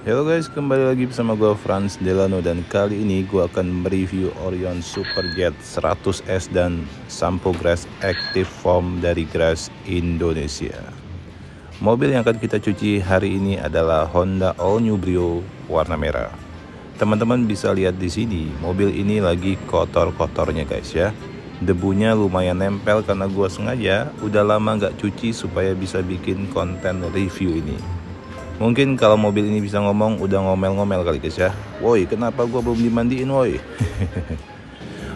Halo guys, kembali lagi bersama gue Franz Delano, dan kali ini gue akan mereview Orion Superjet 100S dan Sampo Grass Active Foam dari Grass Indonesia. Mobil yang akan kita cuci hari ini adalah Honda All New Brio warna merah. Teman-teman bisa lihat di sini, mobil ini lagi kotor-kotornya guys ya. Debunya lumayan nempel karena gue sengaja udah lama nggak cuci supaya bisa bikin konten review ini. Mungkin kalau mobil ini bisa ngomong, udah ngomel-ngomel kali guys ya. Woi, kenapa gua belum dimandiin woi?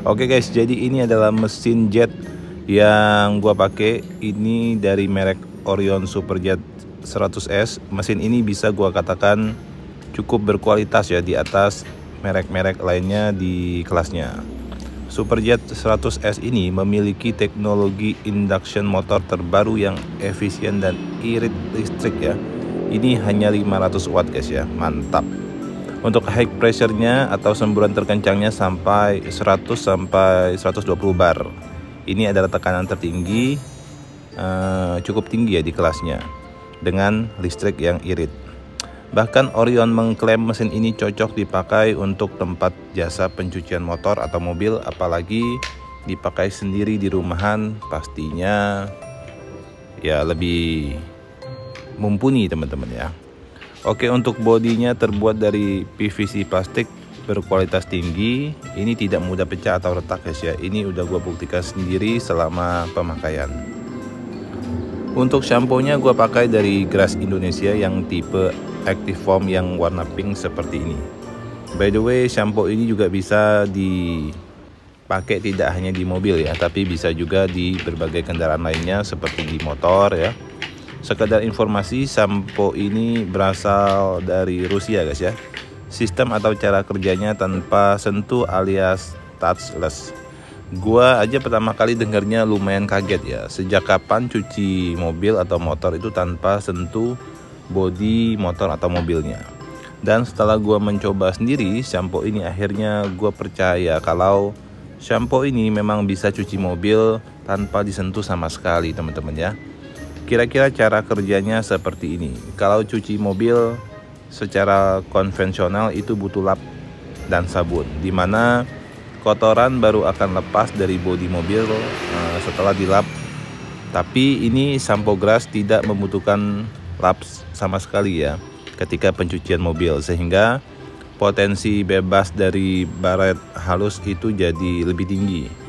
Oke guys, jadi ini adalah mesin jet yang gua pakai. Ini dari merek Orion Superjet 100S. Mesin ini bisa gua katakan cukup berkualitas ya, di atas merek-merek lainnya di kelasnya. Superjet 100S ini memiliki teknologi induction motor terbaru yang efisien dan irit listrik ya. Ini hanya 500 watt guys ya, mantap. Untuk high pressure-nya atau semburan terkencangnya sampai 100 sampai 120 bar. Ini adalah tekanan tertinggi, cukup tinggi ya di kelasnya, dengan listrik yang irit. Bahkan Orion mengklaim mesin ini cocok dipakai untuk tempat jasa pencucian motor atau mobil, apalagi dipakai sendiri di rumahan, pastinya ya lebih mumpuni teman-teman ya. Oke, untuk bodinya terbuat dari PVC plastik berkualitas tinggi. Ini tidak mudah pecah atau retak guys ya. Ini udah gua buktikan sendiri selama pemakaian. Untuk shampoo-nya gua pakai dari Grass Indonesia yang tipe Active Foam yang warna pink seperti ini. By the way, shampoo ini juga bisa dipakai tidak hanya di mobil ya, tapi bisa juga di berbagai kendaraan lainnya seperti di motor ya. Sekedar informasi, sampo ini berasal dari Rusia guys ya. Sistem atau cara kerjanya tanpa sentuh alias touchless. Gua aja pertama kali dengarnya lumayan kaget ya. Sejak kapan cuci mobil atau motor itu tanpa sentuh bodi motor atau mobilnya. Dan setelah gua mencoba sendiri sampo ini, akhirnya gua percaya kalau sampo ini memang bisa cuci mobil tanpa disentuh sama sekali teman-teman ya. Kira-kira cara kerjanya seperti ini. Kalau cuci mobil secara konvensional itu butuh lap dan sabun, dimana kotoran baru akan lepas dari bodi mobil setelah dilap. Tapi ini Sampo Grass tidak membutuhkan lap sama sekali ya ketika pencucian mobil, sehingga potensi bebas dari baret halus itu jadi lebih tinggi.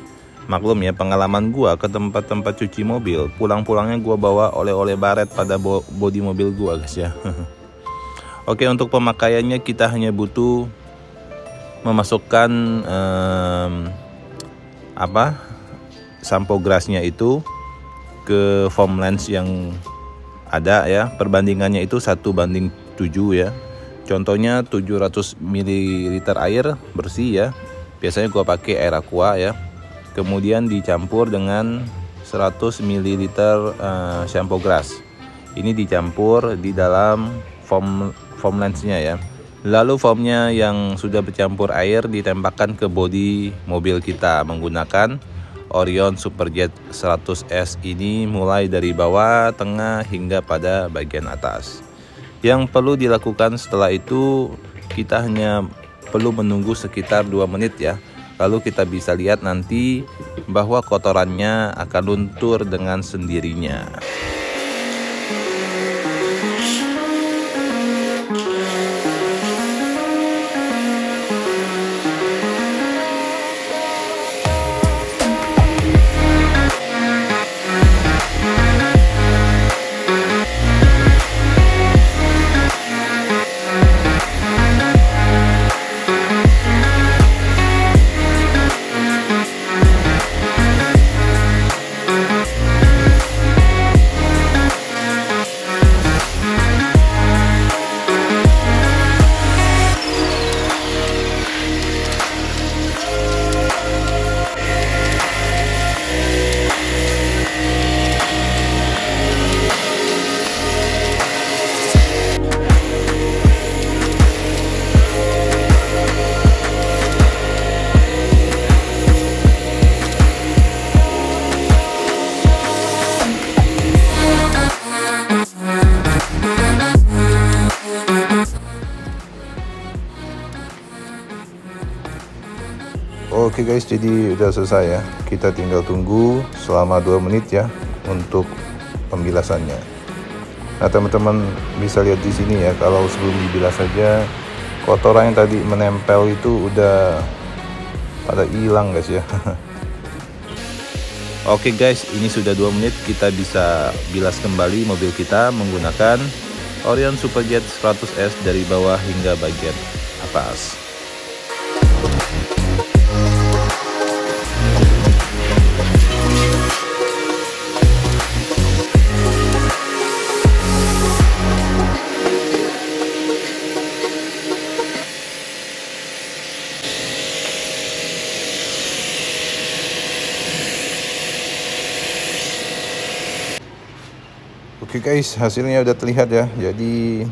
Maklum ya, pengalaman gua ke tempat-tempat cuci mobil, pulang-pulangnya gua bawa oleh-oleh baret pada bodi mobil gua guys ya. Oke, untuk pemakaiannya kita hanya butuh memasukkan Sampo Grass-nya itu ke foam lens yang ada ya. Perbandingannya itu 1:7 ya. Contohnya 700 ml air bersih ya. Biasanya gua pakai air aqua ya. Kemudian dicampur dengan 100 ml Sampo Grass. Ini dicampur di dalam foam lensnya ya. Lalu foamnya yang sudah bercampur air ditembakkan ke bodi mobil kita menggunakan Orion Superjet 100S ini, mulai dari bawah, tengah, hingga pada bagian atas. Yang perlu dilakukan setelah itu, kita hanya perlu menunggu sekitar 2 menit ya. Lalu kita bisa lihat nanti bahwa kotorannya akan luntur dengan sendirinya. Oke guys, jadi udah selesai ya. Kita tinggal tunggu selama 2 menit ya untuk pembilasannya. Nah teman-teman bisa lihat di sini ya, kalau sebelum dibilas saja kotoran yang tadi menempel itu udah pada hilang guys ya. Oke guys, ini sudah 2 menit, kita bisa bilas kembali mobil kita menggunakan Orion Superjet 100S dari bawah hingga bagian atas. Oke guys, hasilnya udah terlihat ya. Jadi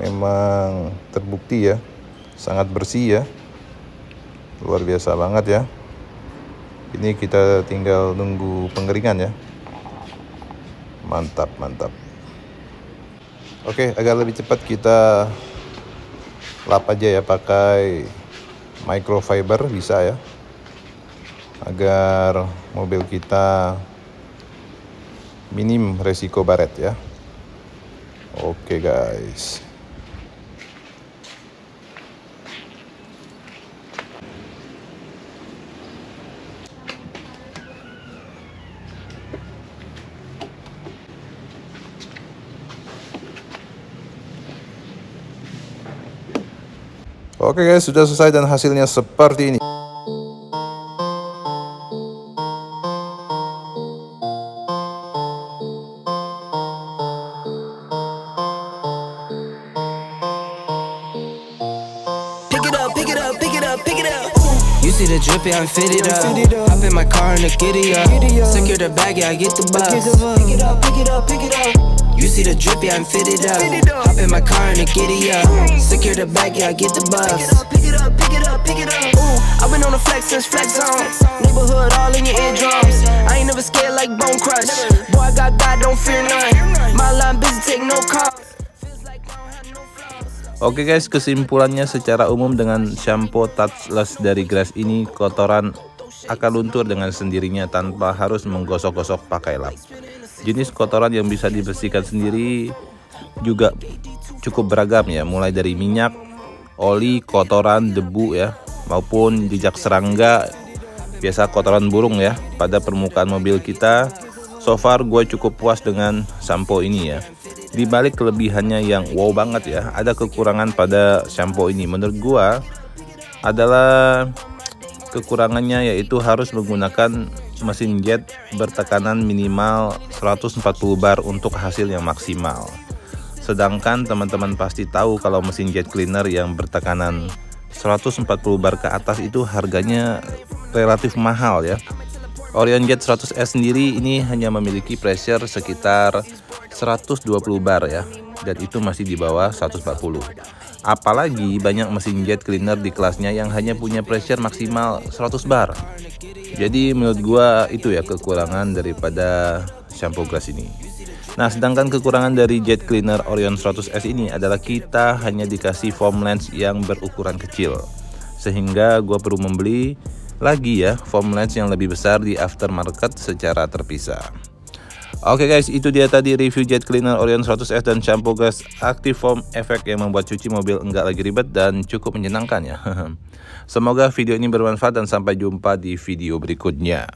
memang terbukti ya, sangat bersih ya, luar biasa banget ya. Ini kita tinggal nunggu pengeringan ya. Mantap, mantap. Oke, agar lebih cepat kita lap aja ya pakai microfiber, bisa ya, agar mobil kita minim resiko baret ya. Oke guys. Oke guys, sudah selesai dan hasilnya seperti ini. You see the drip, yeah, I'm fitted up. Hop in my car and the giddy up. Secure the bag, yeah, I get the bus. Pick it up, pick it up, pick it up. You see the drip, yeah, I'm fitted up. Hop in my car and the giddy up. Secure the bag, yeah, I get the bus. Pick it up, pick it up, pick it up. Ooh, I've been on the flex since flex zone. Neighborhood all in your eardrums. I ain't never scared like Bone Crush. Boy, I got God, don't fear none. My line busy, take no calls. Oke guys, kesimpulannya secara umum dengan shampoo touchless dari Grass ini, kotoran akan luntur dengan sendirinya tanpa harus menggosok-gosok pakai lap. Jenis kotoran yang bisa dibersihkan sendiri juga cukup beragam ya, mulai dari minyak, oli, kotoran, debu ya, maupun jejak serangga, biasa kotoran burung ya, pada permukaan mobil kita. So far gue cukup puas dengan shampoo ini ya. Di balik kelebihannya yang wow banget ya, ada kekurangan pada shampoo ini. Menurut gua adalah kekurangannya yaitu harus menggunakan mesin jet bertekanan minimal 140 bar untuk hasil yang maksimal. Sedangkan teman-teman pasti tahu kalau mesin jet cleaner yang bertekanan 140 bar ke atas itu harganya relatif mahal ya. Orion Jet 100S sendiri ini hanya memiliki pressure sekitar 120 bar ya, dan itu masih di bawah 140. Apalagi banyak mesin jet cleaner di kelasnya yang hanya punya pressure maksimal 100 bar. Jadi menurut gua itu ya kekurangan daripada shampoo Grass ini. Nah, sedangkan kekurangan dari jet cleaner Orion 100S ini adalah kita hanya dikasih foam lens yang berukuran kecil, sehingga gua perlu membeli lagi ya foam lens yang lebih besar di aftermarket secara terpisah. Oke guys, itu dia tadi review jet cleaner Orion 100S dan shampoo Grass Active Foam Effect yang membuat cuci mobil enggak lagi ribet dan cukup menyenangkan ya. Semoga video ini bermanfaat dan sampai jumpa di video berikutnya.